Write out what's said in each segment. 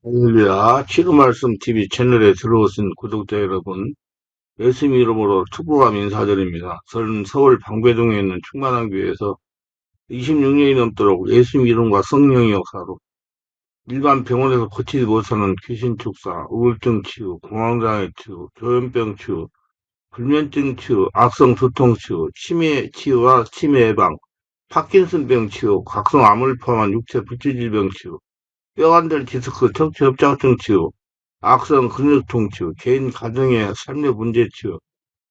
할렐루야, 지금 말씀 TV 채널에 들어오신 구독자 여러분, 예수님 이름으로 축복함 인사드립니다. 저는 서울 방배동에 있는 충만한 교회에서 26년이 넘도록 예수님 이름과 성령의 역사로 일반 병원에서 고치지 못하는 귀신 축사, 우울증 치유, 공황장애 치유, 조현병 치유, 불면증 치유, 악성 두통 치유, 치매 치유와 치매 예방, 파킨슨병 치유, 각성암을 포함한 육체 불치질병 치유, 뼈관절 디스크, 척추 협착증 치유, 악성 근육통 치유, 개인 가정의 삶의 문제 치유,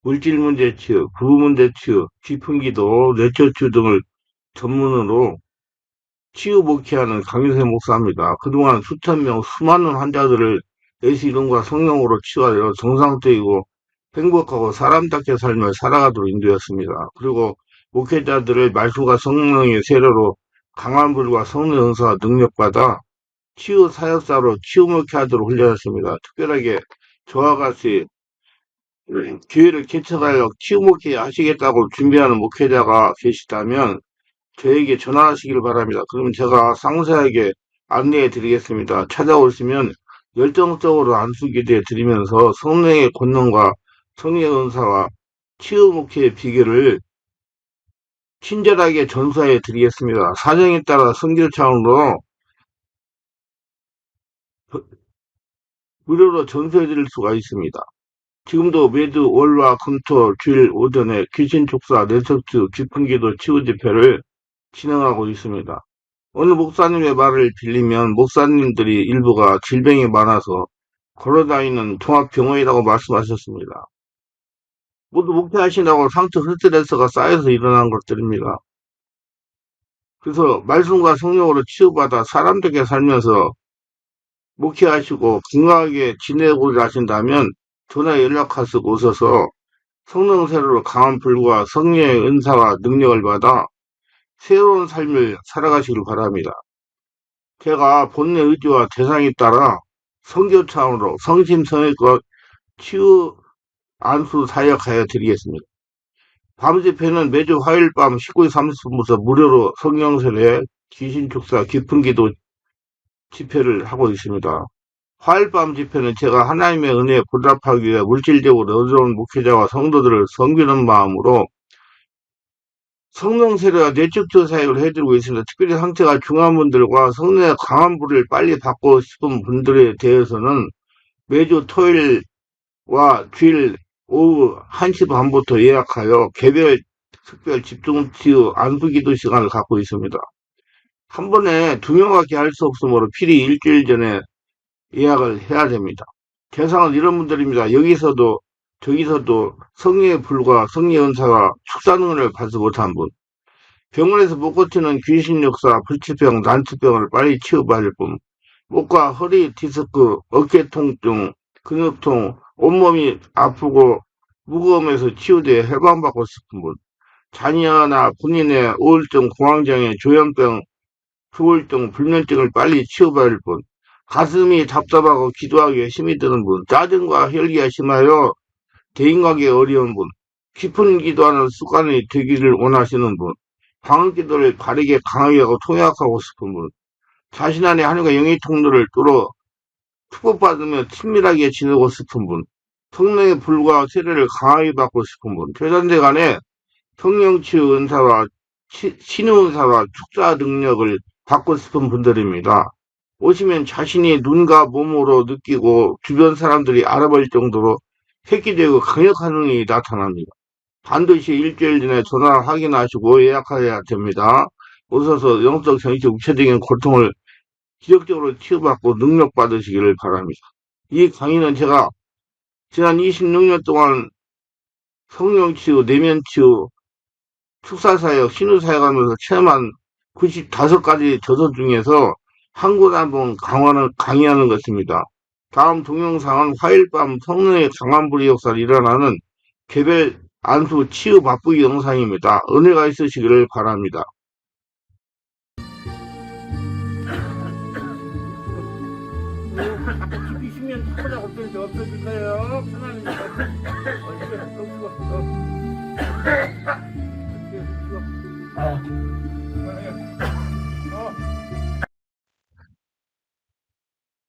물질 문제 치유, 부부 문제 치유, 기풍기도, 뇌철 치유 등을 전문으로 치유 목회하는 강윤세 목사입니다. 그동안 수천 명, 수많은 환자들을 예수 이름과 성령으로 치유하여 정상적이고 행복하고 사람답게 삶을 살아가도록 인도했습니다. 그리고 목회자들의 말씀과 성령의 세례로 강한 불과 성령 은사와 능력받아 치유 사역사로 치유 목회하도록 훈련했습니다. 특별하게 저와 같이 교회를 개척하여 치유 목회 하시겠다고 준비하는 목회자가 계시다면 저에게 전화하시길 바랍니다. 그럼 제가 상세하게 안내해 드리겠습니다. 찾아오시면 열정적으로 안수기도해 드리면서 성령의 권능과 성령의 은사와 치유 목회의 비결을 친절하게 전수해 드리겠습니다. 사정에 따라 선교 차원으로 무료로 전수해 드릴 수가 있습니다. 지금도 매주 월화 금토 주일 오전에 귀신 촉사 내석주 기풍기도 치유 집회를 진행하고 있습니다. 어느 목사님의 말을 빌리면 목사님들이 일부가 질병이 많아서 걸어다니는 종합병원이라고 말씀하셨습니다. 모두 목회하신다고 상처 스트레스가 쌓여서 일어난 것들입니다. 그래서 말씀과 성령으로 치유받아 사람들에게 살면서 목회하시고 건강하게 지내고자 하신다면 전화 연락하셔서 오셔서 성령 세례로 강한 불과 성령의 은사와 능력을 받아 새로운 삶을 살아가시길 바랍니다. 제가 본래 의지와 대상에 따라 선교 차원으로 성심성의껏 치유 안수 사역하여 드리겠습니다. 밤 집회는 매주 화요일 밤 19시 30분부터 무료로 성령 세례, 귀신 축사, 깊은 기도 집회를 하고 있습니다. 화요일 밤 집회는 제가 하나님의 은혜에 보답하기 위해 물질적으로 어려운 목회자와 성도들을 섬기는 마음으로 성령 세례와 뇌축조 사역을 해드리고 있습니다. 특별히 상태가 중한 분들과 성령의 강한 불을 빨리 받고 싶은 분들에 대해서는 매주 토요일과 주일 오후 1시 반부터 예약하여 개별 특별 집중 치유 안수 기도 시간을 갖고 있습니다. 한 번에 두 명밖에 할 수 없으므로 필히 일주일 전에 예약을 해야 됩니다. 대상은 이런 분들입니다. 여기서도 저기서도 성령의 불과 성령의 은사가 축사능을 받지 못한 분, 병원에서 못 고치는 귀신 역사, 불치병, 난치병을 빨리 치유받을 분, 목과 허리, 디스크, 어깨 통증, 근육통, 온몸이 아프고 무거움에서 치유돼 해방받고 싶은 분, 자녀나 본인의 우울증, 공황장애, 조현병, 우울증, 불면증을 빨리 치유받을 분, 가슴이 답답하고 기도하기에 힘이 드는 분, 짜증과 혈기가 심하여 대인관계 어려운 분, 깊은 기도하는 습관이 되기를 원하시는 분, 방언 기도를 바르게 강하게 하고 통역하고 싶은 분, 자신 안에 하나님과 영의 통로를 뚫어 축복받으며 친밀하게 지내고 싶은 분, 성령의 불과 세례를 강하게 받고 싶은 분, 교단들 간에 성령치유 은사와 신의 은사와 축사 능력을 받고 싶은 분들입니다. 오시면 자신이 눈과 몸으로 느끼고 주변 사람들이 알아볼 정도로 획기되고 강력한 능력이 나타납니다. 반드시 일주일 전에 전화 확인하시고 예약해야 됩니다. 오셔서 영적, 정신적, 육체적인 고통을 기적적으로 치유받고 능력 받으시기를 바랍니다. 이 강의는 제가 지난 26년 동안 성령치유, 내면치유, 축사사역, 신유사역하면서 체험한 95가지 저서 중에서 한 곳 한 번 강의하는 것입니다. 다음 동영상은 화요일 밤 성령의 강한 불의 역사를 일어나는 개별 안수 치유 바쁘기 영상입니다. 은혜가 있으시기를 바랍니다. 비시면 타보자 없어질 없어질 거예요. 편안히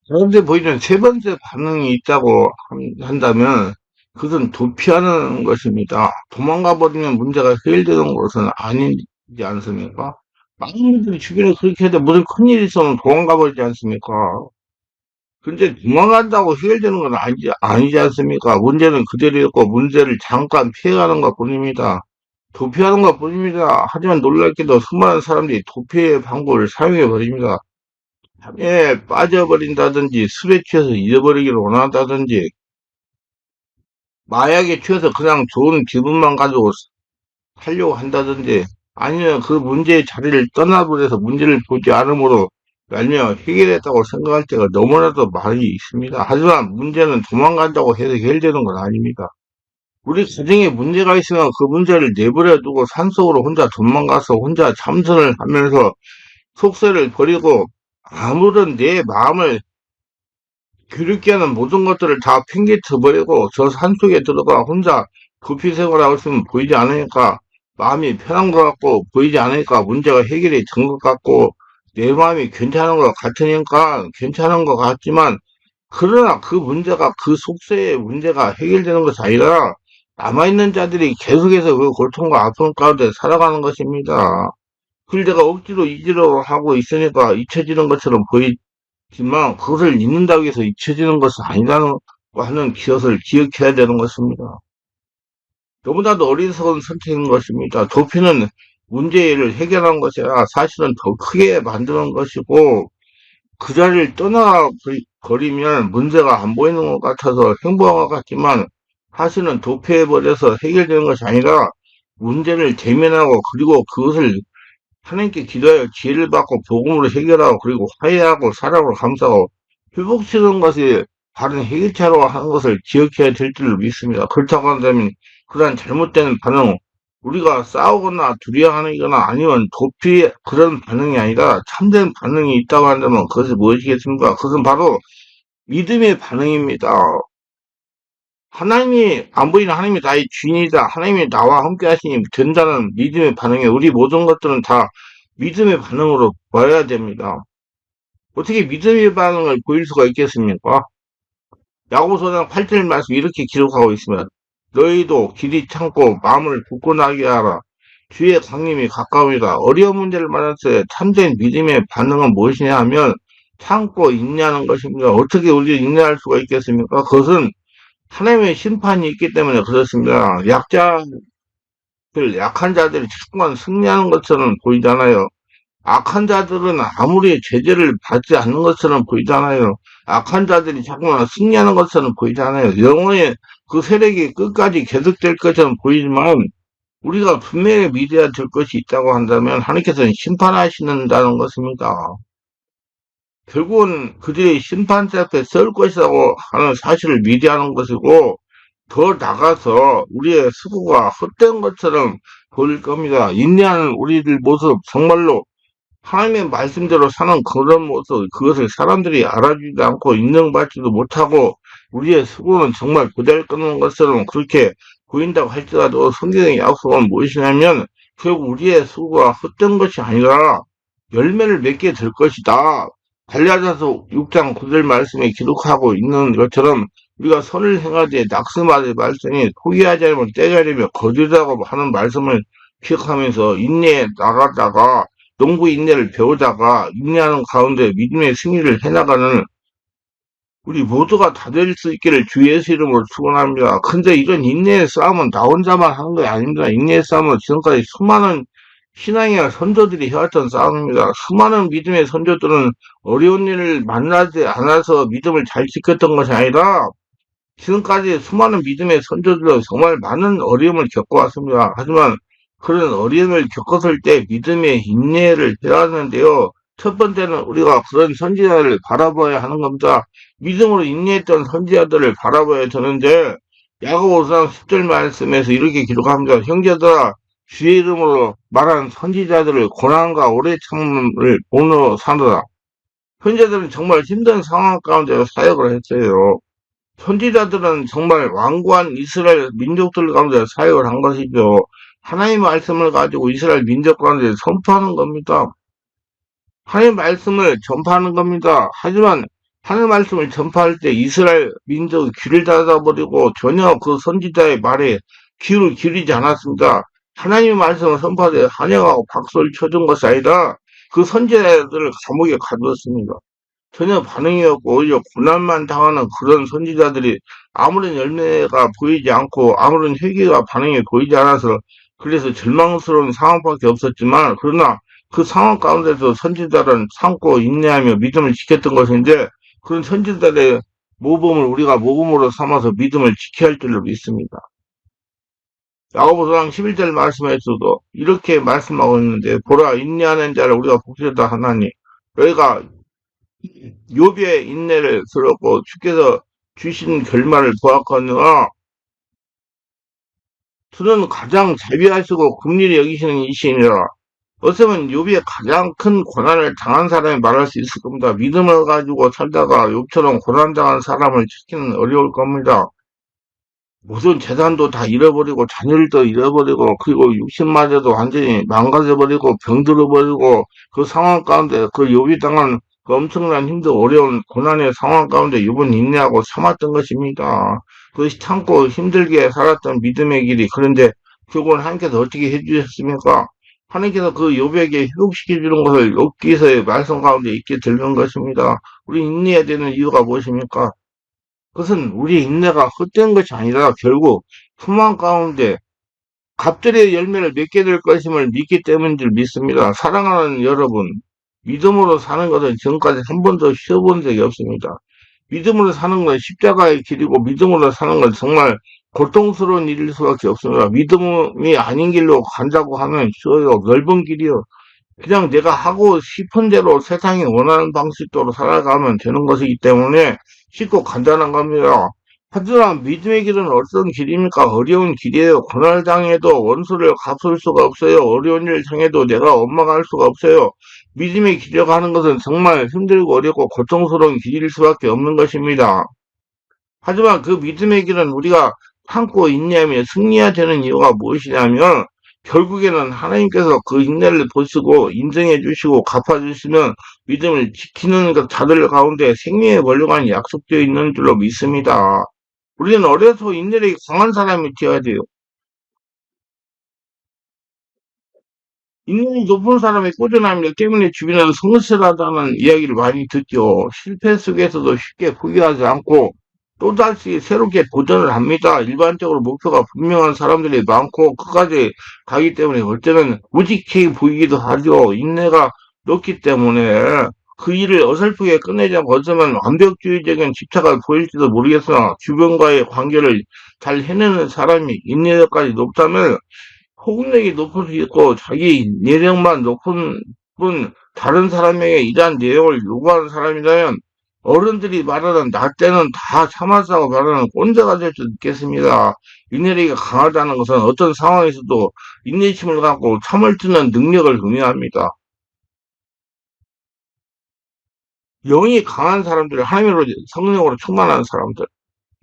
그런데 보이는 세 번째 반응이 있다고 한다면 그것은 도피하는 것입니다. 도망가 버리면 문제가 해결되는 것은 아니지 않습니까? 많은 분들이 주변에 그렇게 해도 무슨 큰일이 있으면 도망가 버리지 않습니까? 근데 도망간다고 해결되는 건 아니지 않습니까? 문제는 그대로 있고 문제를 잠깐 피해가는 것 뿐입니다. 도피하는 것 뿐입니다. 하지만 놀랍게도 수많은 사람들이 도피의 방법을 사용해 버립니다. 예, 빠져버린다든지 술에 취해서 잊어버리기를 원한다든지 마약에 취해서 그냥 좋은 기분만 가지고 살려고 한다든지 아니면 그 문제의 자리를 떠나버려서 문제를 보지 않으므로 말미암아 해결했다고 생각할 때가 너무나도 많이 있습니다. 하지만 문제는 도망간다고 해서 해결되는 건 아닙니다. 우리 가정에 문제가 있으면 그 문제를 내버려 두고 산속으로 혼자 도망가서 혼자 참선을 하면서 속세를 버리고 아무런 내 마음을 그렇게 하는 모든 것들을 다 팽개쳐버리고 저 산속에 들어가 혼자 도피 생활하고 있으면 보이지 않으니까 마음이 편한 것 같고 보이지 않으니까 문제가 해결이 된 것 같고 내 마음이 괜찮은 것 같으니까 괜찮은 것 같지만 그러나 그 문제가 그 속세의 문제가 해결되는 것이 아니라 남아있는 자들이 계속해서 그 고통과 아픔 가운데 살아가는 것입니다. 그걸 내가 억지로 잊으려고 하고 있으니까 잊혀지는 것처럼 지만 그것을 잊는다고 해서 잊혀지는 것은 아니라는 하는 것을 기억해야 되는 것입니다. 너무나도 어리석은 선택인 것입니다. 도피는 문제를 해결하는 것이 아니라 사실은 더 크게 만드는 것이고 그 자리를 떠나버리면 문제가 안 보이는 것 같아서 행복한 것 같지만 사실은 도피해버려서 해결되는 것이 아니라 문제를 대면하고 그리고 그것을 하나님께 기도하여 지혜를 받고 복음으로 해결하고 그리고 화해하고 사랑으로 감싸고 회복시키는 것이 바른 해결차로 하는 것을 기억해야 될 줄을 믿습니다. 그렇다고 한다면 그러한 잘못된 반응, 우리가 싸우거나 두려워하거나 아니면 도피 그런 반응이 아니라 참된 반응이 있다고 한다면 그것이 무엇이겠습니까? 그것은 바로 믿음의 반응입니다. 하나님이 안 보이는 하나님이 나의 주인이다. 하나님이 나와 함께 하시니 된다는 믿음의 반응에 우리 모든 것들은 다 믿음의 반응으로 보여야 됩니다. 어떻게 믿음의 반응을 보일 수가 있겠습니까? 야고보서 8절 말씀 이렇게 기록하고 있으면 너희도 길이 참고 마음을 굳건하게 하라. 주의 강림이 가까우이다. 어려운 문제를 만났을 때 참된 믿음의 반응은 무엇이냐 하면 참고 인내하는 것입니다. 어떻게 우리가 인내할 수가 있겠습니까? 그것은 하나님의 심판이 있기 때문에 그렇습니다. 약한 자들이 자꾸만 승리하는 것처럼 보이잖아요. 악한 자들은 아무리 제재를 받지 않는 것처럼 보이잖아요. 악한 자들이 자꾸만 승리하는 것처럼 보이잖아요. 영혼의 그 세력이 끝까지 계속될 것처럼 보이지만 우리가 분명히 믿어야 될 것이 있다고 한다면 하나님께서는 심판하시는다는 것입니다. 결국은 그들이 심판대 앞에 설 것이라고 하는 사실을 미래하는 것이고 더 나가서 우리의 수고가 헛된 것처럼 보일 겁니다. 인내하는 우리들 모습 정말로 하나님의 말씀대로 사는 그런 모습 그것을 사람들이 알아주지 않고 인정받지도 못하고 우리의 수고는 정말 고달 끊는 것처럼 그렇게 보인다고 할지라도 성경의 약속은 무엇이냐면 결국 우리의 수고가 헛된 것이 아니라 열매를 맺게 될 것이다. 갈라디아서 6장 9절 말씀에 기록하고 있는 것처럼 우리가 선을 행하되 낙심하되 말씀이 포기하지 않으면 때가 되며 거두다고 하는 말씀을 기억하면서 인내에 나가다가 농부 인내를 배우다가 인내하는 가운데 믿음의 승리를 해나가는 우리 모두가 다 될 수 있기를 주 예수 이름으로 축원합니다. 근데 이런 인내의 싸움은 나 혼자만 하는 게 아닙니다. 인내의 싸움은 지금까지 수많은 신앙의 선조들이 해왔던 싸움입니다. 수많은 믿음의 선조들은 어려운 일을 만나지 않아서 믿음을 잘 지켰던 것이 아니라 지금까지 수많은 믿음의 선조들도 정말 많은 어려움을 겪어왔습니다. 하지만 그런 어려움을 겪었을 때 믿음의 인내를 해야 하는데요. 첫 번째는 우리가 그런 선지자를 바라봐야 하는 겁니다. 믿음으로 인내했던 선지자들을 바라봐야 되는데 야고보서 10절 말씀에서 이렇게 기록합니다. 형제들아 주의 이름으로 말한 선지자들을 고난과 오래 참음을 본으로 삼으라. 현재들은 정말 힘든 상황 가운데 사역을 했어요. 선지자들은 정말 완고한 이스라엘 민족들 가운데 사역을 한 것이죠. 하나님의 말씀을 가지고 이스라엘 민족 가운데 선포하는 겁니다. 하나님의 말씀을 전파하는 겁니다. 하지만 하늘 말씀을 전파할 때 이스라엘 민족이 귀를 닫아버리고 전혀 그 선지자의 말에 귀를 기울이지 않았습니다. 하나님의 말씀을 선포하되 환영하고 박수를 쳐준 것이 아니라 그 선지자들을 감옥에 가두었습니다. 전혀 반응이 없고 오히려 고난만 당하는 그런 선지자들이 아무런 열매가 보이지 않고 아무런 회개가 반응이 보이지 않아서 그래서 절망스러운 상황밖에 없었지만 그러나 그 상황 가운데서 선지자들은 참고 인내하며 믿음을 지켰던 것인데 그런 선지자들의 모범을 우리가 모범으로 삼아서 믿음을 지켜야 할 줄로 믿습니다. 야고보서 11절 말씀에서도 이렇게 말씀하고 있는데 보라 인내하는 자를 우리가 복주다 하나니 너희가 욥의 인내를 들었고 주께서 주신 결말을 보았거니와 주는 가장 자비하시고 긍휼히 여기시는 이시니라. 어쩌면 욥이 가장 큰 고난을 당한 사람이 말할 수 있을 겁니다. 믿음을 가지고 살다가 욥처럼 고난당한 사람을 찾기는 어려울 겁니다. 모든 재산도 다 잃어버리고 자녀들도 잃어버리고 그리고 육신마저도 완전히 망가져버리고 병들어버리고 그 상황 가운데 그 욥이 당한 그 엄청난 힘든 어려운 고난의 상황 가운데 욥은 인내하고 참았던 것입니다. 그것이 참고 힘들게 살았던 믿음의 길이 그런데 결국은 하나님께서 어떻게 해주셨습니까? 하나님께서 그 욥에게 회복시켜주는 것을 욥기서의 말씀 가운데 있게 들는 것입니다. 우리 인내해야 되는 이유가 무엇입니까? 그것은 우리의 인내가 헛된 것이 아니라 결국 소망 가운데 갑절의 열매를 맺게 될 것임을 믿기 때문인 줄 믿습니다. 사랑하는 여러분, 믿음으로 사는 것은 지금까지 한 번도 쉬어본 적이 없습니다. 믿음으로 사는 건 십자가의 길이고 믿음으로 사는 건 정말 고통스러운 일일 수밖에 없습니다. 믿음이 아닌 길로 간다고 하면 쉬워요. 넓은 길이요. 그냥 내가 하고 싶은 대로 세상이 원하는 방식대로 살아가면 되는 것이기 때문에 쉽고 간단한 겁니다. 하지만 믿음의 길은 어떤 길입니까? 어려운 길이에요. 고난을 당해도 원수를 갚을 수가 없어요. 어려운 일을 당해도 내가 원망할 수가 없어요. 믿음의 길이라고 하는 것은 정말 힘들고 어렵고 고통스러운 길일 수밖에 없는 것입니다. 하지만 그 믿음의 길은 우리가 참고 인내하며 승리해야 되는 이유가 무엇이냐면 결국에는 하나님께서 그 인내를 보시고 인정해 주시고 갚아 주시면 믿음을 지키는 자들 가운데 생명의 권리가 약속되어 있는 줄로 믿습니다. 우리는 어려서 인내력이 강한 사람이 되어야 돼요. 인내력이 높은 사람의 꾸준함이기 때문에 주변에서 성실하다는 이야기를 많이 듣죠. 실패 속에서도 쉽게 포기하지 않고 또다시 새롭게 도전을 합니다. 일반적으로 목표가 분명한 사람들이 많고 끝까지 가기 때문에 올 때는 우직해 보이기도 하죠. 인내가 높기 때문에 그 일을 어설프게 끝내지 않고 어쩌면 완벽주의적인 집착을 보일지도 모르겠으나 주변과의 관계를 잘 해내는 사람이 인내력까지 높다면 호응력이 높을 수 있고 자기 내력만 높은 뿐 다른 사람에게 이러한 내용을 요구하는 사람이라면 어른들이 말하는 나 때는 다 참았다고 말하는 꼰대가 될 수 있겠습니다. 인내력이 강하다는 것은 어떤 상황에서도 인내심을 갖고 참을 수 있는 능력을 의미합니다. 영이 강한 사람들, 하나님으로 성령으로 충만한 사람들,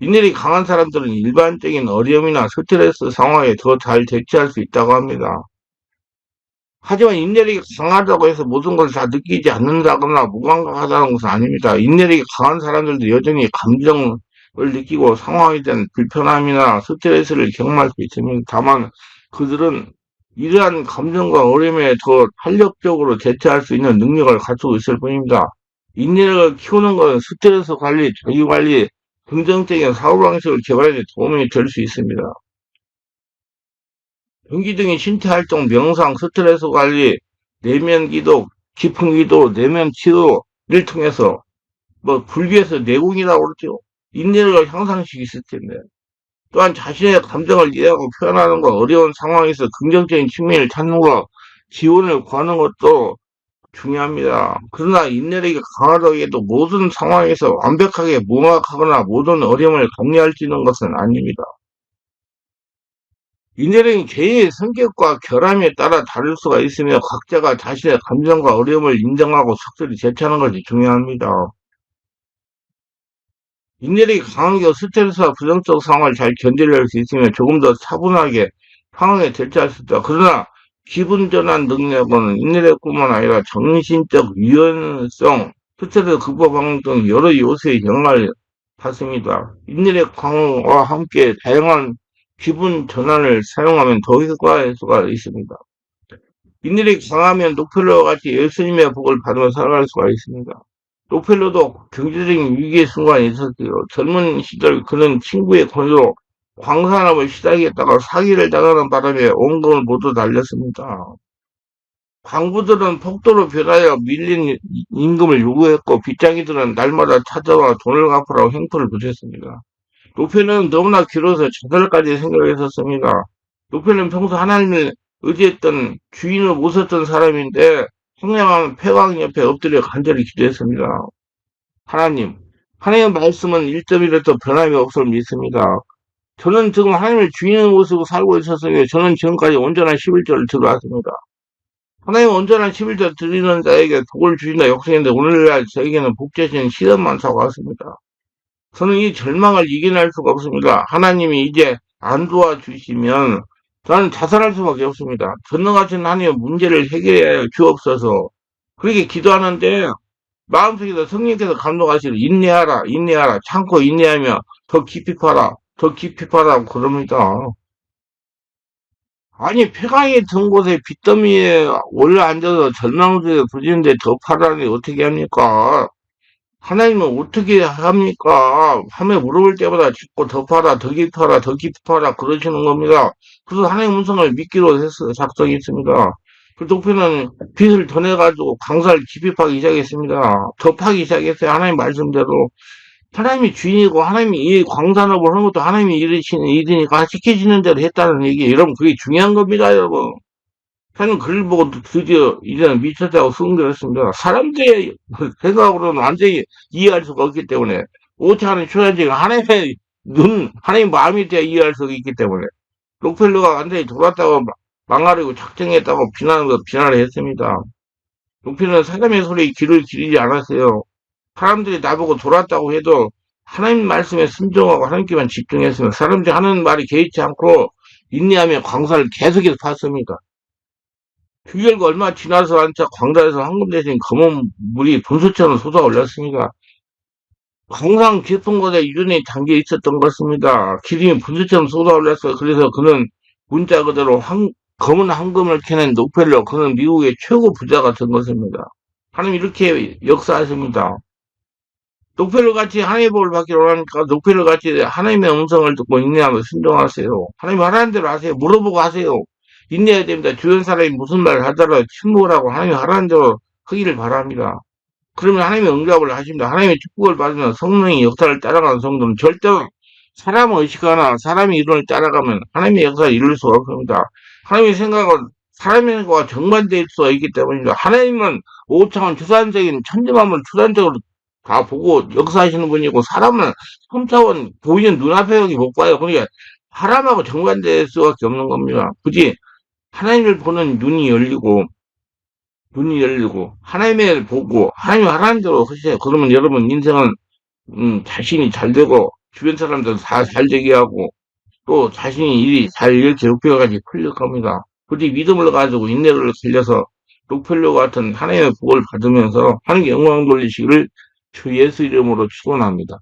인내력이 강한 사람들은 일반적인 어려움이나 스트레스 상황에 더 잘 대처할 수 있다고 합니다. 하지만 인내력이 강하다고 해서 모든 것을 다 느끼지 않는다거나 무감각하다는 것은 아닙니다. 인내력이 강한 사람들도 여전히 감정을 느끼고 상황에 대한 불편함이나 스트레스를 경험할 수 있습니다. 다만 그들은 이러한 감정과 어려움에 더 탄력적으로 대처할 수 있는 능력을 갖추고 있을 뿐입니다. 인내력을 키우는 것은 스트레스 관리, 자기 관리, 긍정적인 사고방식을 개발에 도움이 될 수 있습니다. 경기등의 신체 활동, 명상, 스트레스 관리, 내면 기도, 깊은 기도, 내면 치유를 통해서 불교에서 내공이라고 그러죠. 인내력을 향상시킬 텐데. 또한 자신의 감정을 이해하고 표현하는 것, 어려운 상황에서 긍정적인 측면을 찾는 것, 지원을 구하는 것도 중요합니다. 그러나 인내력이 강하다고 해도 모든 상황에서 완벽하게 무감각하거나 모든 어려움을 감내할 수 있는 것은 아닙니다. 인내력은 개인의 성격과 결함에 따라 다를 수가 있으며 각자가 자신의 감정과 어려움을 인정하고 속들이 제치하는 것이 중요합니다. 인내력이 강한 경우 스트레스와 부정적 상황을 잘 견뎌낼 수 있으며 조금 더 차분하게 상황에 대처할 수 있다. 그러나 기분 전환 능력은 인내력뿐만 아니라 정신적 유연성, 스트레스 극복 방법 등 여러 요소의 영향을 받습니다. 인내의 강화와 함께 다양한 기분 전환을 사용하면 더 효과할 수가 있습니다. 인내력이 강하면 록펠러와 같이 예수님의 복을 받으며 살아갈 수가 있습니다. 록펠러도 경제적인 위기의 순간이 있었어요. 젊은 시절 그는 친구의 권유로 광산업을 시작했다가 사기를 당하는 바람에 온 돈을 모두 날렸습니다. 광부들은 폭도로 변하여 밀린 임금을 요구했고 빚쟁이들은 날마다 찾아와 돈을 갚으라고 행포를 부렸습니다. 노페는 너무나 길어서 자살까지 생각했었습니다. 노페는 평소 하나님을 의지했던 주인을 모셨던 사람인데 성령한 폐왕 옆에 엎드려 간절히 기도했습니다. 하나님, 하나님의 말씀은 1.1에도 변함이 없음을 믿습니다. 저는 지금 하나님을 주인을 모시고 살고 있었으며 저는 지금까지 온전한 11절을 들어왔습니다. 하나님 온전한 11절 드리는 자에게 복을 주신다 역사인데 오늘날 저에게는 복 주시는 시련만 사고 왔습니다. 저는 이 절망을 이겨낼 수가 없습니다. 하나님이 이제 안 도와주시면 저는 자살할 수밖에 없습니다. 전능하신 하나님의 문제를 해결해 주옵소서. 그렇게 기도하는데 마음속에서 성령께서 감동하시길 인내하라 인내하라 참고 인내하며 더 깊이 파라 더 깊이 파라 그럽니다. 아니 폐광이 든 곳에 빚더미에 올라앉아서 절망 속에 부지는데 더 파라니 어떻게 합니까? 하나님은 어떻게 합니까? 하며 물어볼 때마다 자꾸 더 파라, 더 깊이 파라, 더 깊이 파라 그러시는 겁니다. 그래서 하나님 음성을 믿기로 해서 작성했습니다. 그 독표는 빚을 더 내가지고 강사를 깊이 파기 시작했습니다. 더 파기 시작했어요. 하나님 말씀대로. 하나님이 주인이고 하나님이 이 광산업을 하는 것도 하나님이 이르시는 일이니까 시키시는 대로 했다는 얘기. 여러분 그게 중요한 겁니다. 여러분. 저는 글을 보고 드디어 이제는 미쳤다고 승결했습니다. 사람들의 생각으로는 완전히 이해할 수가 없기 때문에 오차하는 초자지가 하나님의 하나님 마음이 돼야 이해할 수가 있기 때문에 록펠러가 완전히 돌았다고 망하려고 작정했다고 비난을 했습니다. 록펠러는 사람의 소리에 귀를 기르지 않았어요. 사람들이 나보고 돌았다고 해도 하나님 말씀에 순종하고 하나님께만 집중했으면 사람들이 하는 말이 개의치 않고 인내하며 광산을 계속해서 팠습니다. 그 결과 얼마 지나서 한차 광산에서 황금 대신 검은 물이 분수처럼 솟아올랐습니다. 광산 깊은 곳에 유전이 담겨 있었던 것입니다. 기름이 분수처럼 쏟아올랐어요. 그래서 그는 문자 그대로 검은 황금을 캐낸 록펠러, 그는 미국의 최고 부자가 된 것입니다. 하나님 이렇게 역사하십니다. 록펠러 같이 하나님의 복을 받기를 원하니까 록펠러 같이 하나님의 음성을 듣고 인내하며 순종하세요. 하나님 하라는 대로 하세요. 물어보고 하세요. 인내해야 됩니다. 주변 사람이 무슨 말을 하더라도 침묵을 하고 하나님 하라는 대로 하기를 바랍니다. 그러면 하나님의 응답을 하십니다. 하나님의 축복을 받으면 성령의 역사를 따라가는 성도는 절대로 사람을 의식하나 사람의 이론을 따라가면 하나님의 역사를 이룰 수가 없습니다. 하나님의 생각은 사람의 생각과 정반대일 수가 있기 때문입니다. 하나님은 5차원 주관적인 천지만물 주관적으로 다 보고 역사하시는 분이고 사람은 3차원 보이는 눈앞에 여기 못 봐요. 그러니까 사람하고 정반대일 수밖에 없는 겁니다. 굳이 하나님을 보는 눈이 열리고 하나님을 보고 하나님 하라는 대로 하세요. 그러면 여러분 인생은 자신이 잘 되고 주변 사람들 다 잘 되게 하고 또 자신이 일이 잘 이렇게 록펠러까지 풀릴 겁니다. 부디 믿음을 가지고 인내를 살려서 록펠러 같은 하나님의 복을 받으면서 하나님께 영광 돌리시기를 주 예수 이름으로 축원합니다.